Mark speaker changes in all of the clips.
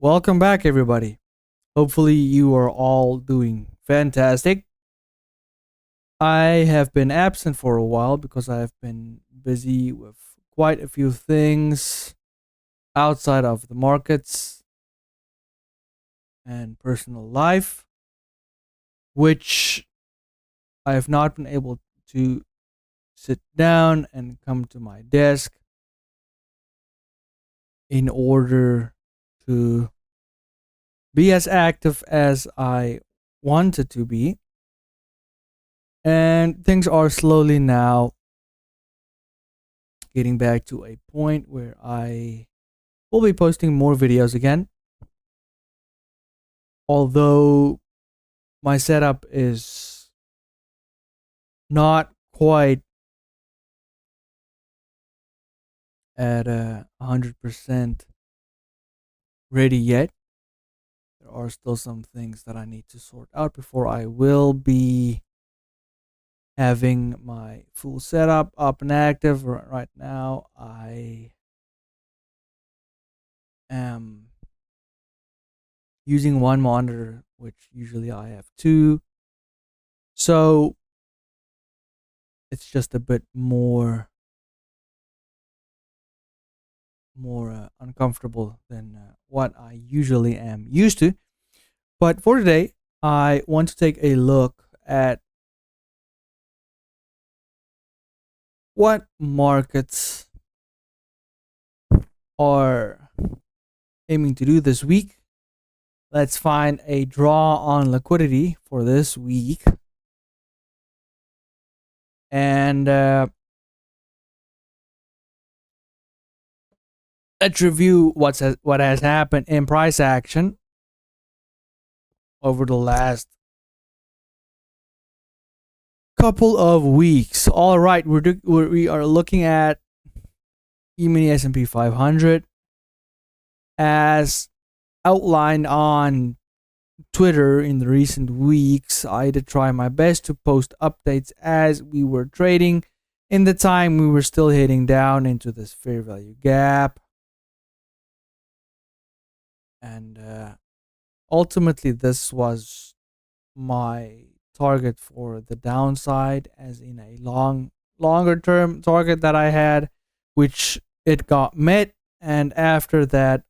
Speaker 1: Welcome back, everybody. Hopefully, you are all doing fantastic. I have been absent for a while because I have been busy with quite a few things outside of the markets and personal life, which I have not been able to sit down and come to my desk in order to be as active as I wanted to be. And things are slowly now getting back to a point where I will be posting more videos again. Although my setup is not quite at 100% ready yet. There are still some things that I need to sort out before I will be having my full setup up and active. Right now, I am using one monitor, which usually I have two. So it's just a bit more uncomfortable than what I usually am used to. But for today, I want to take a look at what markets are aiming to do this week. Let's find a draw on liquidity for this week. And let's review what has happened in price action over the last couple of weeks. All right, we are looking at E-mini S&P 500 as outlined on Twitter in the recent weeks. I did try my best to post updates as we were trading. In the time we were still heading down into this fair value gap. And ultimately, this was my target for the downside, as in a longer term target that I had, which it got met. And after that,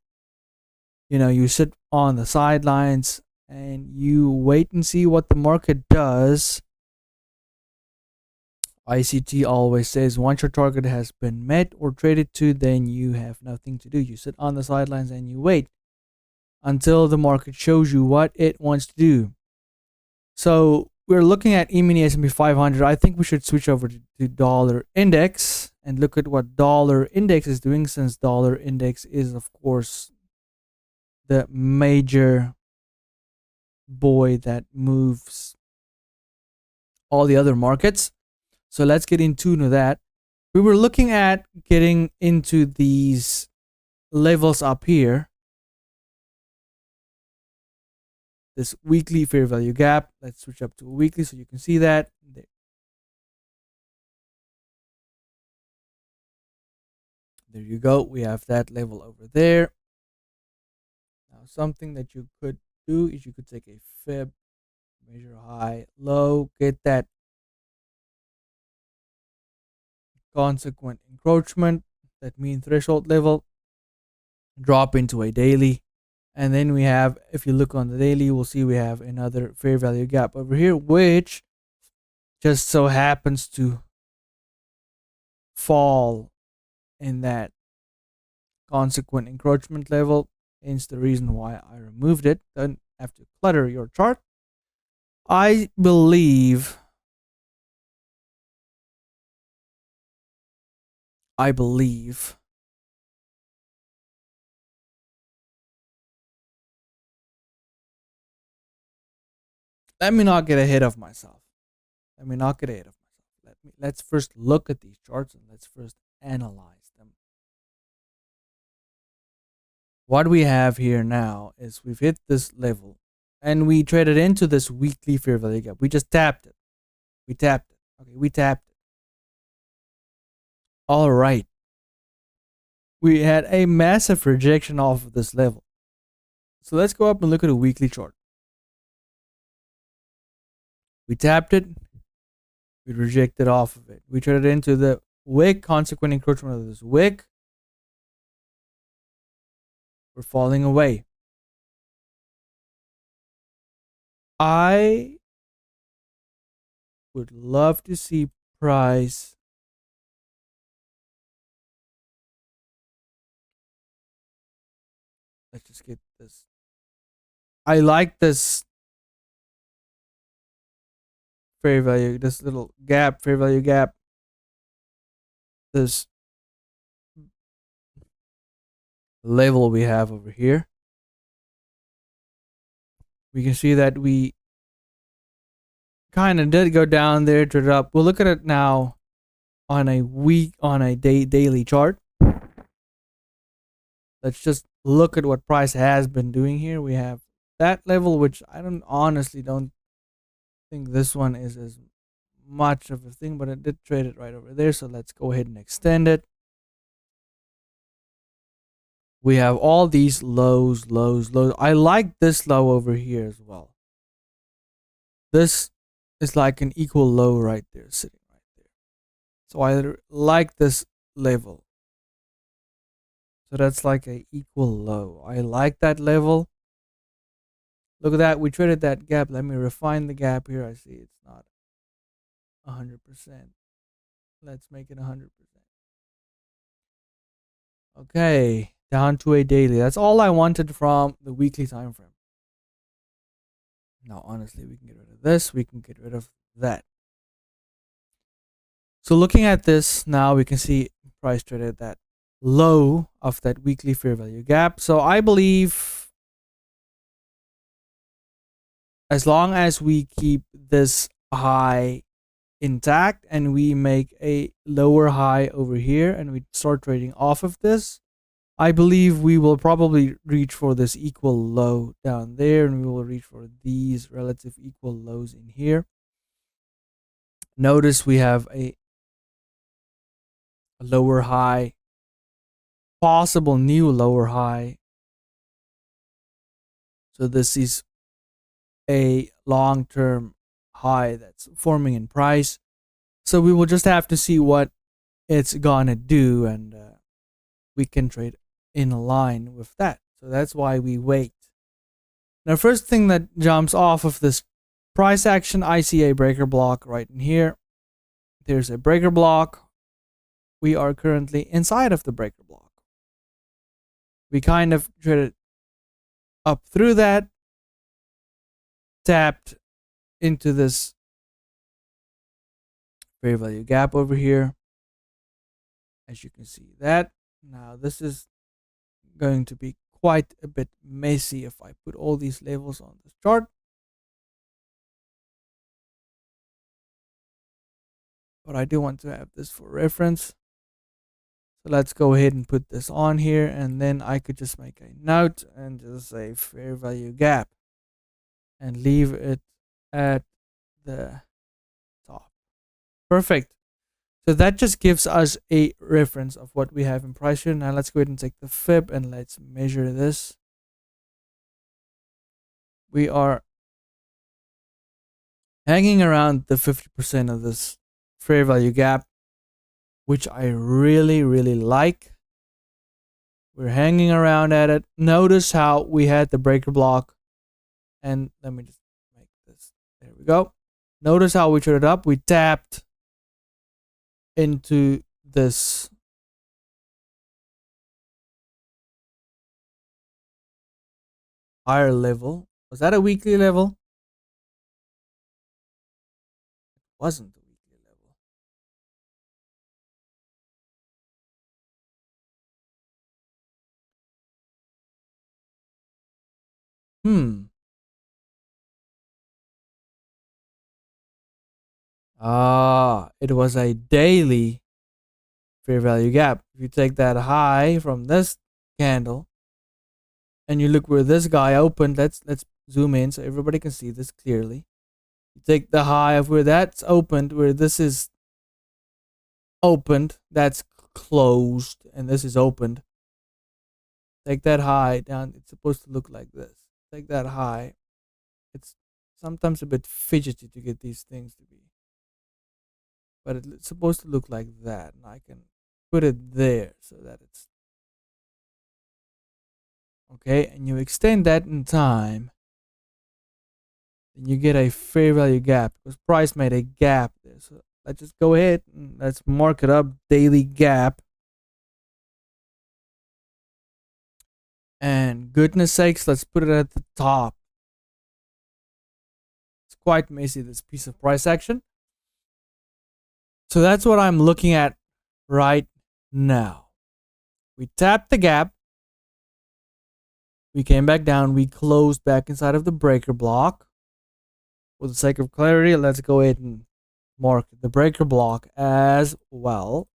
Speaker 1: you sit on the sidelines and you wait and see what the market does. ICT always says once your target has been met or traded to, then you have nothing to do. You sit on the sidelines and you wait until the market shows you what it wants to do. So we're looking at E-mini S&P 500. I think we should switch over to dollar index and look at what dollar index is doing, since dollar index is, of course, the major boy that moves all the other markets. So let's get into that. We were looking at getting into these levels up here. This weekly fair value gap. Let's switch up to a weekly so you can see that. There you go. We have that level over there. Now, something that you could do is you could take a fib, measure high, low, get that consequent encroachment, that mean threshold level, drop into a daily. And then we have, if you look on the daily, we'll see we have another fair value gap over here, which just so happens to fall in that consequent encroachment level. Hence the reason why I removed it. Don't have to clutter your chart. I believe let me not get ahead of myself. Let's first look at these charts and let's first analyze them. What we have here now is we've hit this level and we traded into this weekly fair value gap. We just tapped it. We tapped it. All right. We had a massive rejection off of this level. So let's go up and look at a weekly chart. We tapped it. We rejected off of it. We traded into the wick, consequent encroachment of this wick. We're falling away. I would love to see price let's just get this. I like this fair value, this little gap, fair value gap. This level we have over here. We can see that we kind of did go down there, trade up. We'll look at it now on a daily chart. Let's just look at what price has been doing here. We have that level, which I honestly don't think this one is as much of a thing, but it did trade it right over there. So let's go ahead and extend it. We have all these lows. I like this low over here as well. This is like an equal low right there, sitting right there. So I like this level. So that's like an equal low. I like that level. Look at that. We traded that gap. Let me refine the gap here. I see it's not 100%. Let's make it 100%. Okay. Down to a daily. That's all I wanted from the weekly time frame. Now, honestly, we can get rid of this. We can get rid of that. So looking at this now, we can see price traded that low of that weekly fair value gap. So I believe as long as we keep this high intact and we make a lower high over here and we start trading off of this, I believe we will probably reach for this equal low down there, and we will reach for these relative equal lows in here. Notice we have a lower high, possible new lower high. So this is a long-term high that's forming in price. So we will just have to see what it's gonna do, and we can trade in line with that. So that's why we wait. Now, first thing that jumps off of this price action, I see a breaker block right in here. There's a breaker block. We are currently inside of the breaker block. We kind of traded up through that, tapped into this fair value gap over here. As you can see that. Now, this is going to be quite a bit messy if I put all these levels on this chart. But I do want to have this for reference. So let's go ahead and put this on here, and then I could just make a note and just say fair value gap and leave it at the top. Perfect. So that just gives us a reference of what we have in price here. Now let's go ahead and take the fib and let's measure this. We are hanging around the 50% of this fair value gap, which I really like. We're hanging around at it. Notice how we had the breaker block, and let me just make this. There we go. Notice how we traded up. We tapped into this higher level. Was that a weekly level? It wasn't a weekly level. It was a daily fair value gap. If you take that high from this candle and you look where this guy opened, let's zoom in so everybody can see this clearly. You take the high of where that's opened, where this is opened, that's closed, and this is opened. Take that high down. It's supposed to look like this. Take that high. It's sometimes a bit fidgety to get these things to be, but it's supposed to look like that. And I can put it there so that it's okay. And you extend that in time, then you get a fair value gap because price made a gap there. So let's just go ahead and let's mark it up, daily gap. And goodness sakes, let's put it at the top. It's quite messy, this piece of price action. So that's what I'm looking at right now. We tapped the gap. We came back down. We closed back inside of the breaker block. For the sake of clarity, let's go ahead and mark the breaker block as well.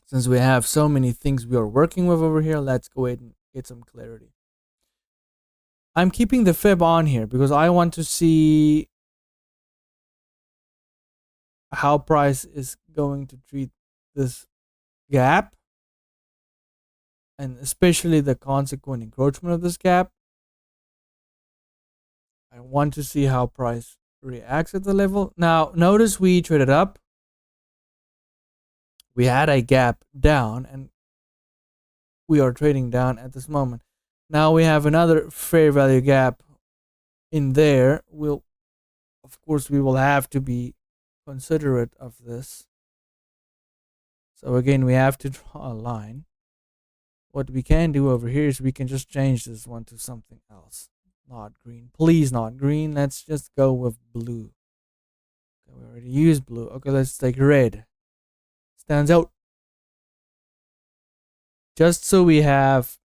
Speaker 1: Since we have so many things we are working with over here, let's go ahead and get some clarity. I'm keeping the fib on here because I want to see how price is going to treat this gap, and especially the consequent encroachment of this gap. I want to see how price reacts at the level. Now, notice we traded up. We had a gap down, and we are trading down at this moment. Now we have another fair value gap in there. Of course, we will have to be considerate of this. So again, we have to draw a line. What we can do over here is we can just change this one to something else. Not green. Please, not green. Let's just go with blue. Okay, we already used blue. Okay, let's take red. Stands out. Just so we have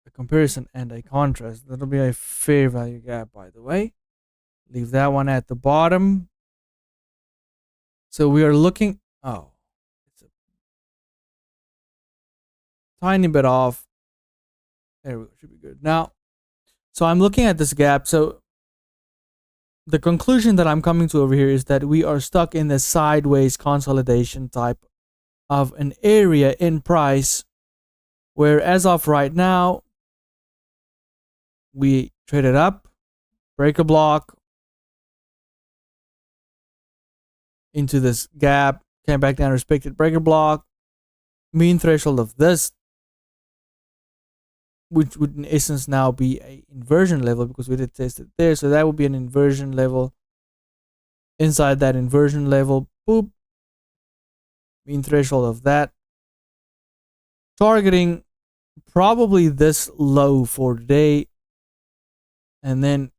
Speaker 1: a comparison and a contrast. That'll be a fair value gap, by the way. Leave that one at the bottom. So we are looking. Oh, it's a tiny bit off. There we go. Should be good. Now, so I'm looking at this gap. So the conclusion that I'm coming to over here is that we are stuck in the sideways consolidation type of an area in price, where as of right now, we traded up, break a block into this gap, came back down, respected breaker block, mean threshold of this, which would in essence now be a inversion level because we did test it there. So that would be an inversion level. Inside that inversion level, boop, mean threshold of that. Targeting probably this low for today. And then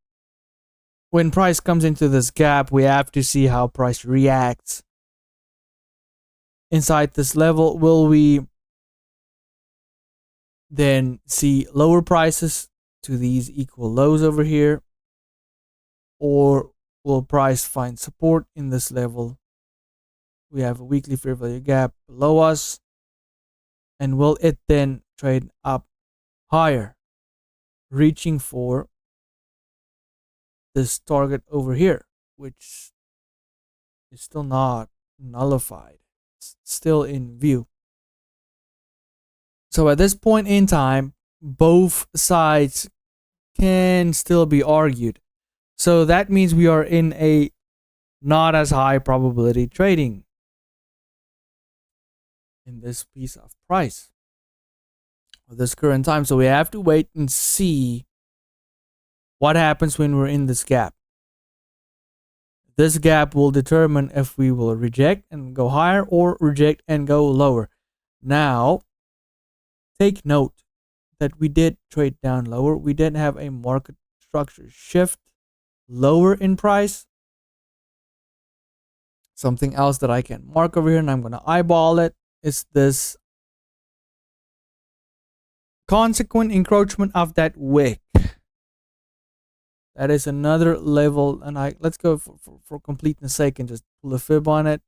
Speaker 1: when price comes into this gap, we have to see how price reacts inside this level. Will we then see lower prices to these equal lows over here, or will price find support in this level? We have a weekly fair value gap below us, and will it then trade up higher, reaching for this target over here, which is still not nullified. It's still in view. So at this point in time, both sides can still be argued. So that means we are in a not as high probability trading in this piece of price at this current time. So we have to wait and see what happens when we're in this gap. This gap will determine if we will reject and go higher or reject and go lower. Now, take note that we did trade down lower. We did have a market structure shift lower in price. Something else that I can mark over here, and I'm going to eyeball it, is this consequent encroachment of that wick. That is another level, and let's go for completeness sake and just pull a fib on it.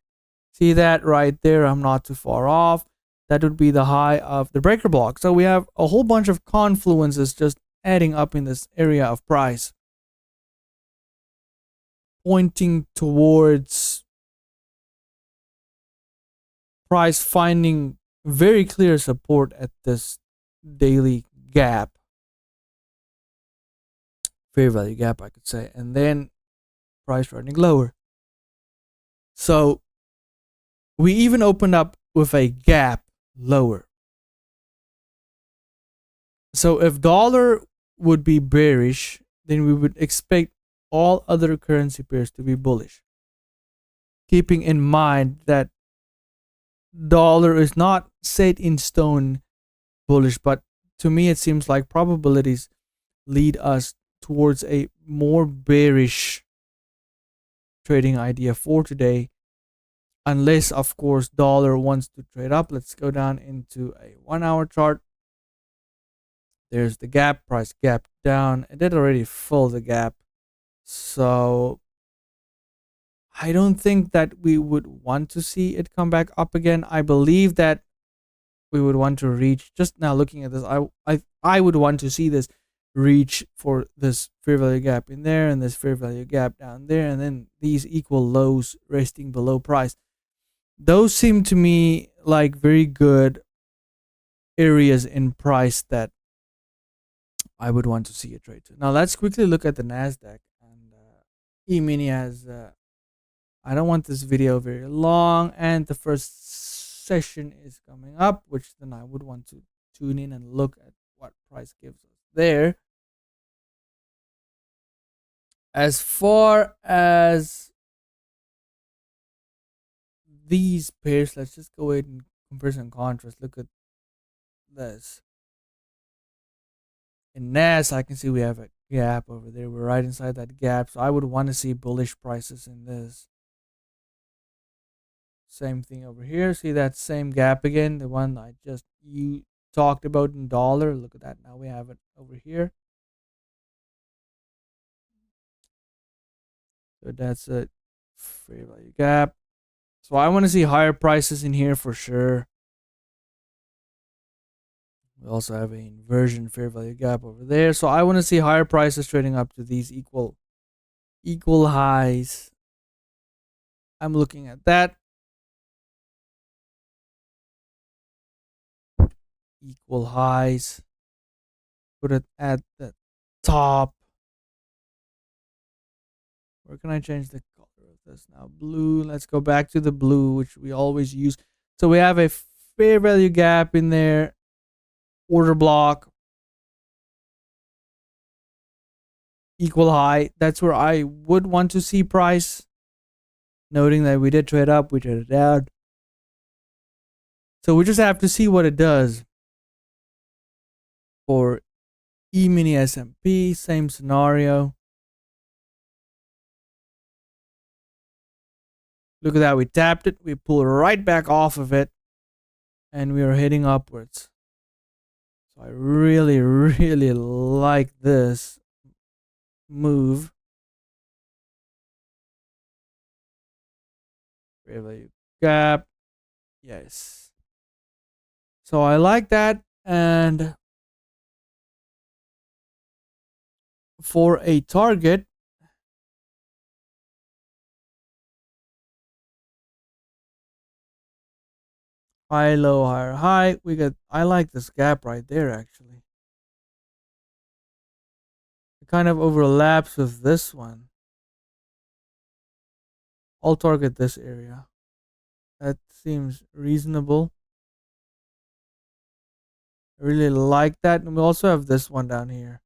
Speaker 1: See that right there? I'm not too far off. That would be the high of the breaker block. So we have a whole bunch of confluences just adding up in this area of price, pointing towards price finding very clear support at this daily gap, fair value gap, I could say, and then price running lower. So we even opened up with a gap lower. So if dollar would be bearish, then we would expect all other currency pairs to be bullish. Keeping in mind that dollar is not set in stone bullish, but to me it seems like probabilities lead us towards a more bearish trading idea for today, unless of course dollar wants to trade up. Let's go down into a 1 hour chart. There's the gap, price gap down. It did already fill the gap, so I don't think that we would want to see it come back up again. I believe that we would want to reach, just now looking at this, I would want to see this reach for this fair value gap in there and this fair value gap down there, and then these equal lows resting below price. Those seem to me like very good areas in price that I would want to see a trade to. Now let's quickly look at the Nasdaq, and E-mini has I don't want this video very long, and the first session is coming up, which then I would want to tune in and look at what price gives us there. As far as these pairs, let's just go ahead and comparison and contrast. Look at this. In NAS, I can see we have a gap over there. We're right inside that gap, so I would want to see bullish prices in this. Same thing over here. See that same gap again, the one I just talked about in dollar. Look at that. Now we have it over here. So that's a fair value gap. So I want to see higher prices in here for sure. We also have an inversion fair value gap over there. So I want to see higher prices trading up to these equal highs. I'm looking at that. Equal highs. Put it at the top. Where can I change the color of this now? Blue. Let's go back to the blue, which we always use. So we have a fair value gap in there. Order block. Equal high. That's where I would want to see price. Noting that we did trade up, we traded down. So we just have to see what it does. For E-mini S&P, same scenario. Look at that, we tapped it, we pulled right back off of it, and we are heading upwards. So I really, really like this move. Fair value gap. Yes. So I like that, and for a target, high, low, higher, high. I like this gap right there actually. It kind of overlaps with this one. I'll target this area. That seems reasonable. I really like that. And we also have this one down here.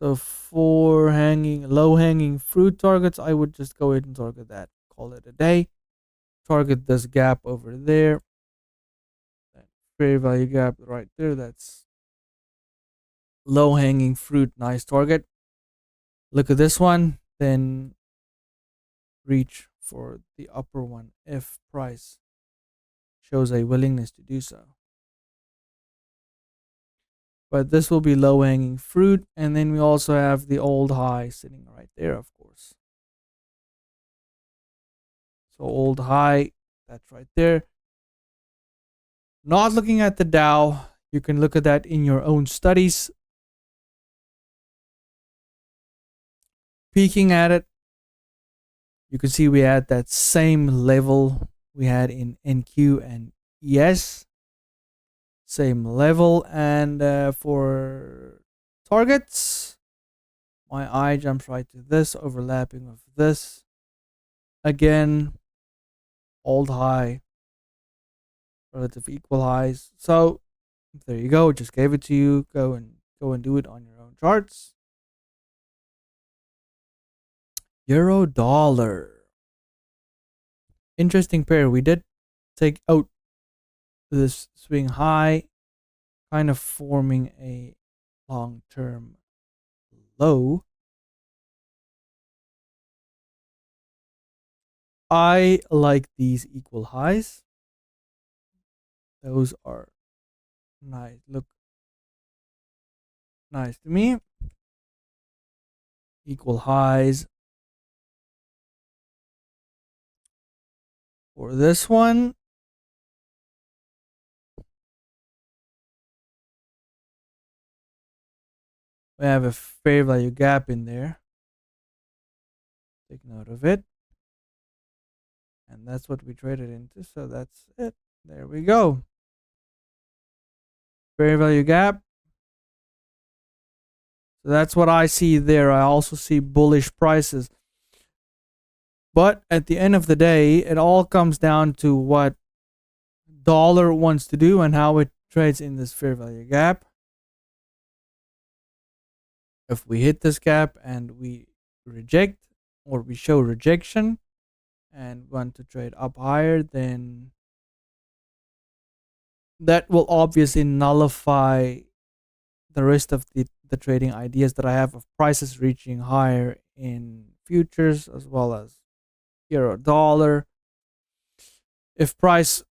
Speaker 1: So for low hanging fruit targets, I would just go ahead and target that. Call it a day. Target this gap over there. That fair value gap right there. That's low hanging fruit. Nice target. Look at this one. Then reach for the upper one if price shows a willingness to do so. But this will be low hanging fruit, and then we also have the old high sitting right there, of course. So old high, that's right there. Not looking at the Dow, you can look at that in your own studies. Peeking at it, you can see we had that same level we had in NQ and ES, same level. And for targets, my eye jumps right to this, overlapping with this. Again, old high, relative equal highs. So there you go. Just gave it to you. Go and do it on your own charts. Euro dollar. Interesting pair. We did take out this swing high, kind of forming a long-term low. I like these equal highs. Those are nice. Look nice to me. Equal highs. For this one, we have a fair value gap in there. Take note of it. And that's what we traded into. So that's it. There we go. Fair value gap. So that's what I see there. I also see bullish prices. But at the end of the day, it all comes down to what dollar wants to do and how it trades in this fair value gap. If we hit this gap and we reject, or we show rejection and want to trade up higher, then that will obviously nullify the rest of the trading ideas that I have of prices reaching higher in futures as well as euro dollar. If price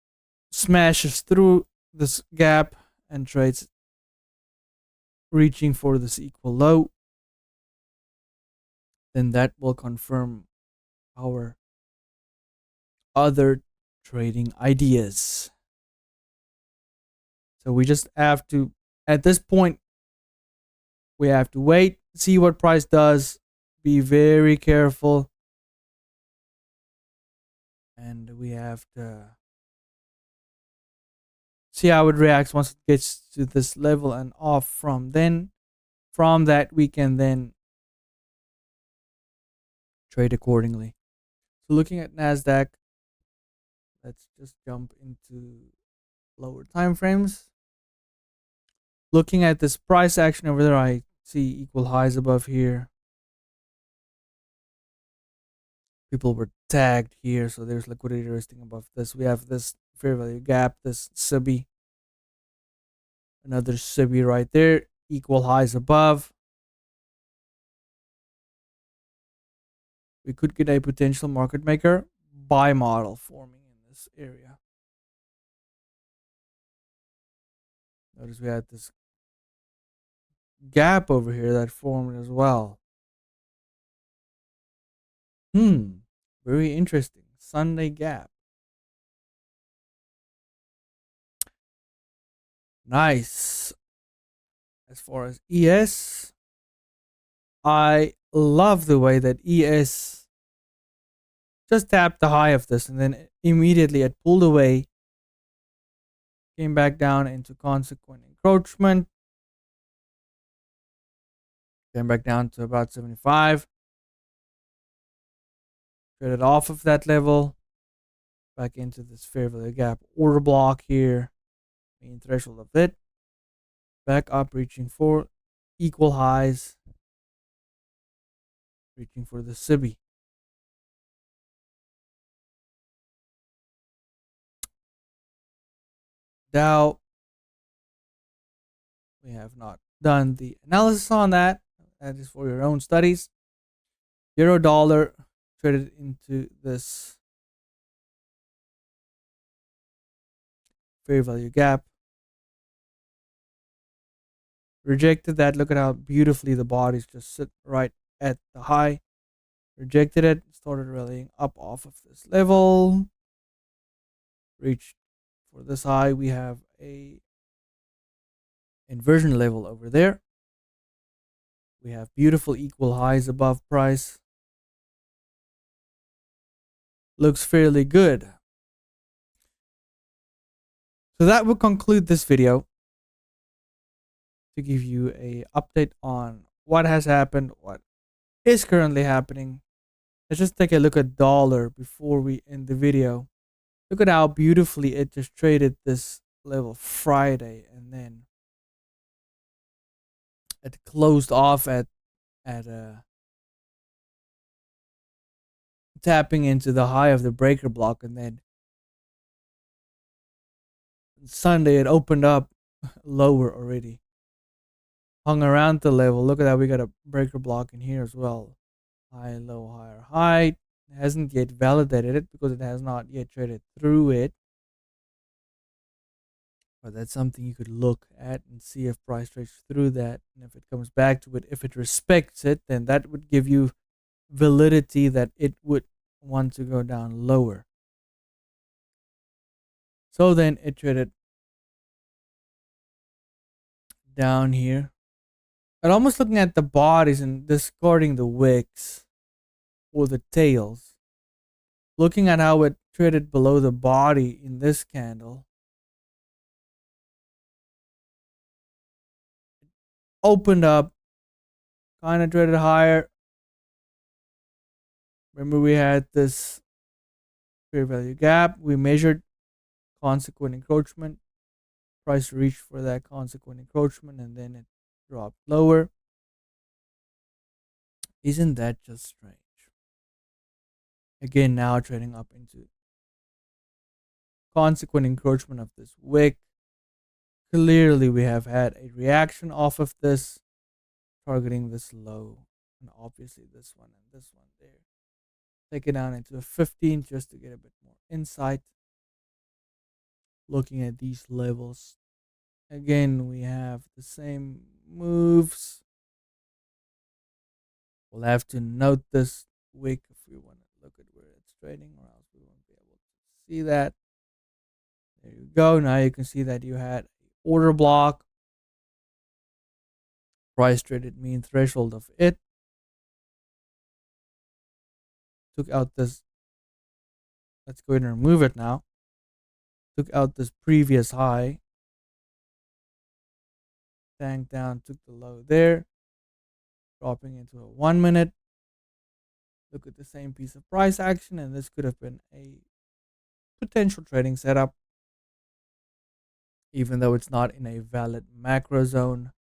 Speaker 1: smashes through this gap and trades reaching for this equal low, then that will confirm our other trading ideas. So we just have to, at this point, we have to wait, see what price does, be very careful, and we have to see how it reacts once it gets to this level and off. From that we can then trade accordingly. So looking at NASDAQ, let's just jump into lower time frames. Looking at this price action over there, I see equal highs above here. People were tagged here, so there's liquidity resting above this. We have this fair value gap, this SIBI, another SIBI right there, equal highs above. We could get a potential market maker buy model forming in this area. Notice we had this gap over here that formed as well. Very interesting. Sunday gap. Nice. As far as ES, I love the way that ES just tapped the high of this and then immediately it pulled away, came back down into consequent encroachment, came back down to about 75, traded off of that level, back into this fair value gap order block here, main threshold of it, back up, reaching for equal highs, reaching for the SIBI. Dow, we have not done the analysis on that. That is for your own studies. Euro dollar traded into this fair value gap. Rejected that. Look at how beautifully the bodies just sit right at the high. Rejected it. Started rallying up off of this level. Reached for this high. We have a inversion level over there. We have beautiful equal highs above price. Looks fairly good. So that will conclude this video to give you a update on what has happened, what is currently happening. Let's just take a look at dollar before we end the video. Look at how beautifully it just traded this level Friday, and then it closed off at tapping into the high of the breaker block, and then Sunday it opened up lower already, hung around the level. Look at that, we got a breaker block in here as well. High, low, higher, high. It hasn't yet validated it because it has not yet traded through it. But that's something you could look at and see if price trades through that. And if it comes back to it, if it respects it, then that would give you validity that it would want to go down lower. So then it traded down here. And almost looking at the bodies and discarding the wicks or the tails. Looking at how it traded below the body in this candle. Opened up, kind of traded higher. Remember, we had this fair value gap. We measured consequent encroachment. Price reached for that consequent encroachment, and then it dropped lower. Isn't that just strange? Again, now trading up into consequent encroachment of this wick. Clearly, we have had a reaction off of this, targeting this low, and obviously this one and this one there. Take it down into a 15 just to get a bit more insight. Looking at these levels, again, we have the same moves. We'll have to note this wick if we want to look at where it's trading, or else we won't be able to see that. There you go. Now you can see that you had order block, price traded mean threshold of it, took out this, let's go ahead and remove it now, took out this previous high, tanked down, took the low there, dropping into a 1 minute. Look at the same piece of price action, and this could have been a potential trading setup, even though it's not in a valid macro zone.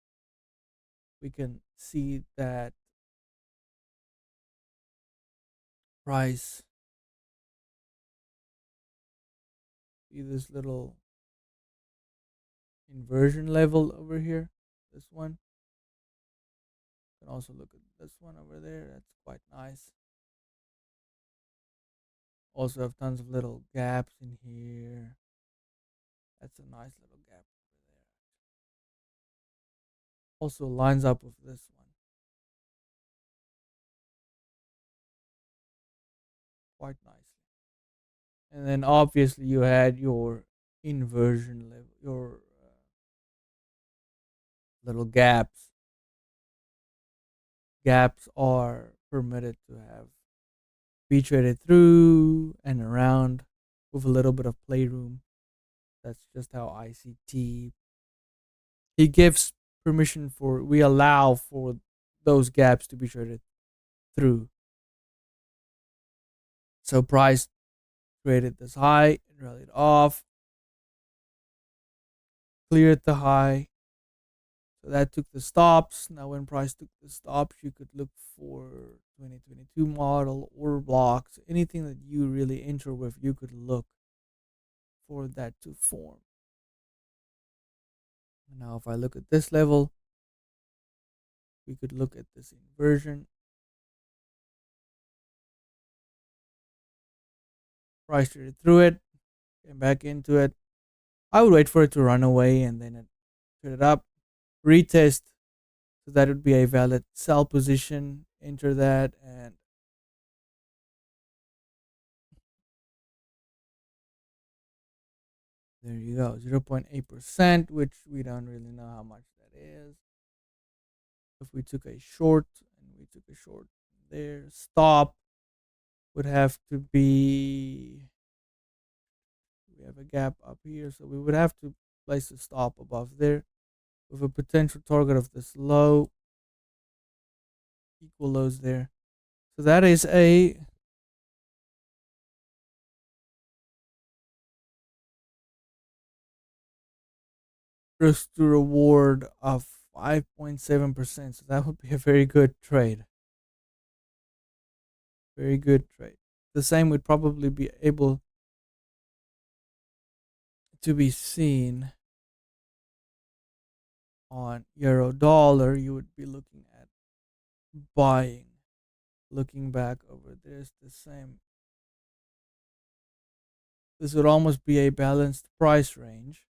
Speaker 1: We can see that price, see this little inversion level over here, this one. You can also look at this one over there, that's quite nice. Also have tons of little gaps in here. That's a nice little gap over there. Also lines up with this one quite nicely. And then obviously you had your inversion level, your little gaps. Gaps are permitted to have be traded through and around with a little bit of playroom. That's just how ICT, he gives permission for, we allow for those gaps to be traded through. So price created this high, it rallied off, cleared the high. So that took the stops. Now when price took the stops, you could look for 2022 model or blocks, anything that you really enter with, you could look for that to form. Now if I look at this level, we could look at this inversion. Price traded through it, came back into it. I would wait for it to run away and then it traded up, retest. So that would be a valid sell position. Enter that, and there you go, 0.8%, which we don't really know how much that is. If we took a short, and we took a short there, stop would have to be, we have a gap up here, so we would have to place a stop above there with a potential target of this low, equal lows there. So that is a risk to reward of 5.7%. So that would be a very good trade. Very good trade. The same would probably be able to be seen on euro dollar. You would be looking at buying. Looking back over this, the same. This would almost be a balanced price range,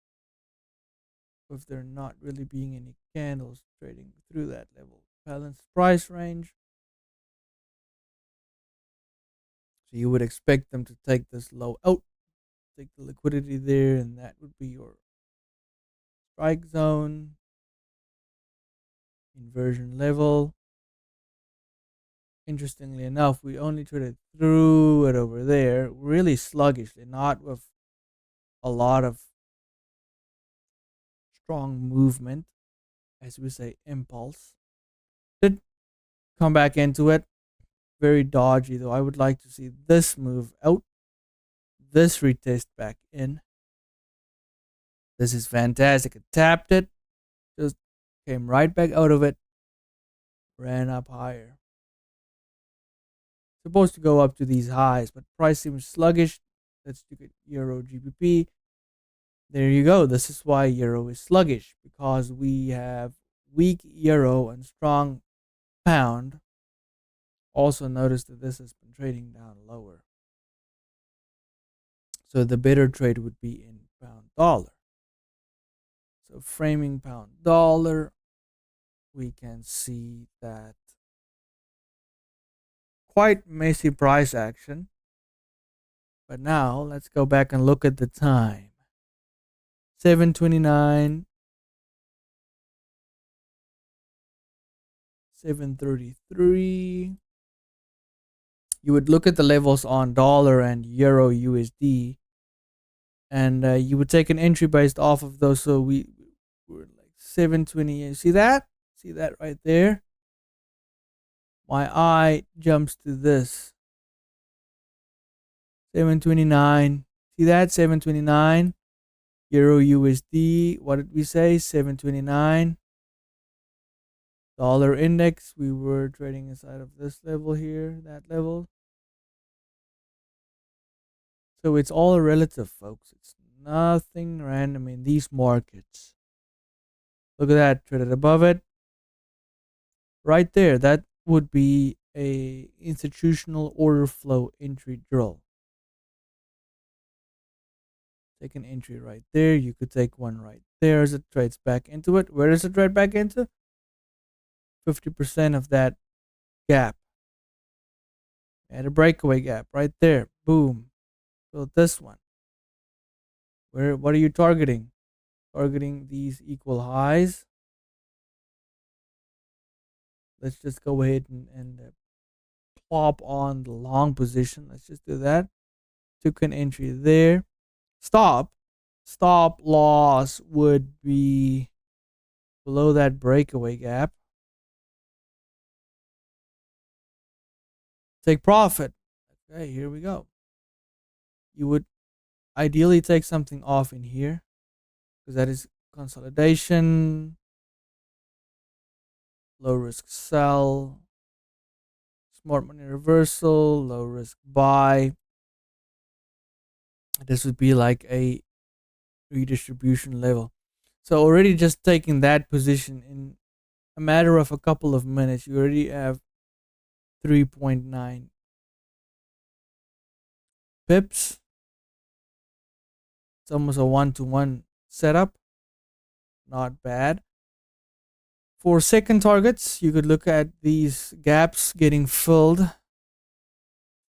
Speaker 1: with there not really being any candles trading through that level. Balanced price range. So you would expect them to take this low out, take the liquidity there, and that would be your strike zone, inversion level. Interestingly enough, we only traded through it over there, really sluggishly, not with a lot of strong movement, as we say, impulse. Did come back into it. Very dodgy, though. I would like to see this move out, this retest back in. This is fantastic. It tapped it, just came right back out of it, ran up higher. Supposed to go up to these highs, but price seems sluggish. Let's look at Euro GBP. There you go. This is why Euro is sluggish, because we have weak Euro and strong pound. Also notice that this has been trading down lower. So the better trade would be in pound dollar. So framing pound dollar, we can see that quite messy price action. But now let's go back and look at the time. 7:29, 7:33. You would look at the levels on dollar and euro USD, and you would take an entry based off of those. So we were like 7:20. See that? See that right there? My eye jumps to this. 7:29. See that? 7:29. Euro USD. What did we say? 7:29. Dollar index. We were trading inside of this level here, that level. So it's all relative, folks. It's nothing random in these markets. Look at that, traded above it. Right there, that would be a institutional order flow entry drill. Take an entry right there. You could take one right there as it trades back into it. Where does it trade back into? 50% of that gap. Add a breakaway gap right there. Boom. So this one. What are you targeting? Targeting these equal highs. Let's just go ahead and plop on the long position. Let's just do that. Took an entry there. Stop loss would be below that breakaway gap. Take profit. Okay, here we go. You would ideally take something off in here, because that is consolidation, low risk sell, smart money reversal, low risk buy. This would be like a redistribution level. So already just taking that position in a matter of a couple of minutes, you already have 3.9 pips. It's almost a 1-to-1 setup. Not bad. For second targets, you could look at these gaps getting filled.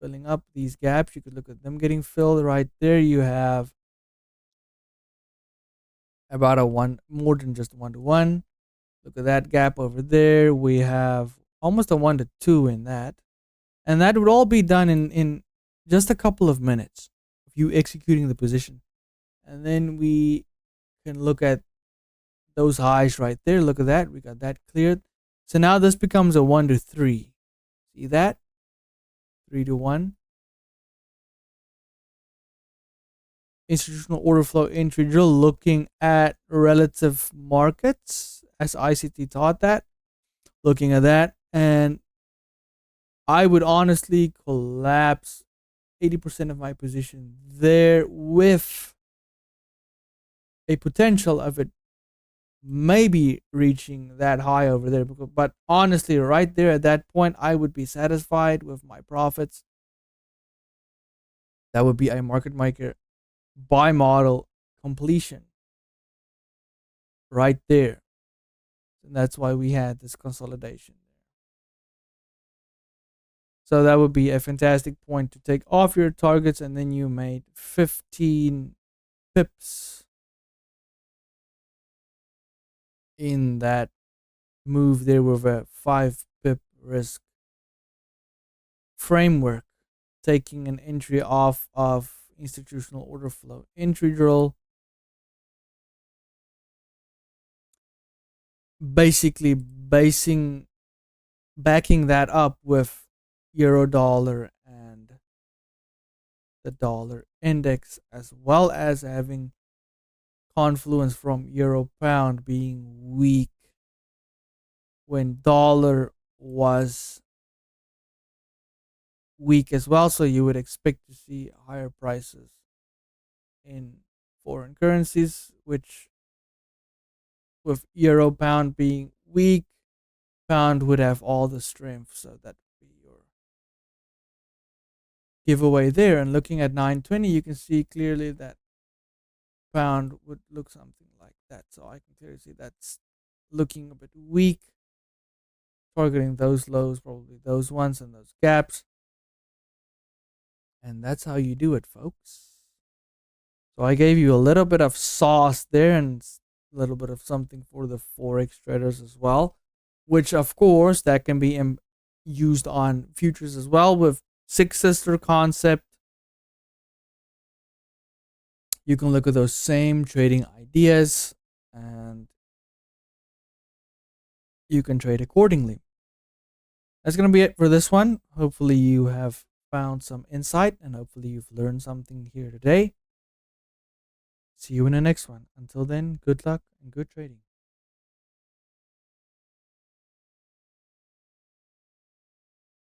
Speaker 1: Filling up these gaps, you could look at them getting filled. Right there, you have about a one, more than just 1-to-1. Look at that gap over there. We have almost a 1-to-2 in that. And that would all be done in just a couple of minutes of you executing the position. And then we can look at those highs right there. Look at that. We got that cleared. So now this becomes a 1 to 3. See that? 3 to 1. Institutional order flow entry drill, looking at relative markets as ICT taught that. Looking at that, and I would honestly collapse 80% of my position there with a potential of it maybe reaching that high over there. But honestly, right there at that point, I would be satisfied with my profits. That would be a market maker buy model completion right there. And that's why we had this consolidation. So that would be a fantastic point to take off your targets, and then you made 15 pips in that move there with a 5 pip risk framework, taking an entry off of institutional order flow entry drill, basically backing that up with euro dollar and the dollar index, as well as having confluence from euro pound being weak when dollar was weak as well. So you would expect to see higher prices in foreign currencies, which with euro pound being weak, pound would have all the strength. So that would be your giveaway there. And looking at 920, you can see clearly that pound would look something like that. So I can clearly see that's looking a bit weak, targeting those lows, probably those ones and those gaps. And that's how you do it, folks. So I gave you a little bit of sauce there and a little bit of something for the Forex traders as well, which of course that can be used on futures as well with Six Sister concept. You can look at those same trading ideas and you can trade accordingly. That's going to be it for this one. Hopefully you have found some insight and hopefully you've learned something here today. See you in the next one. Until then, good luck and good trading.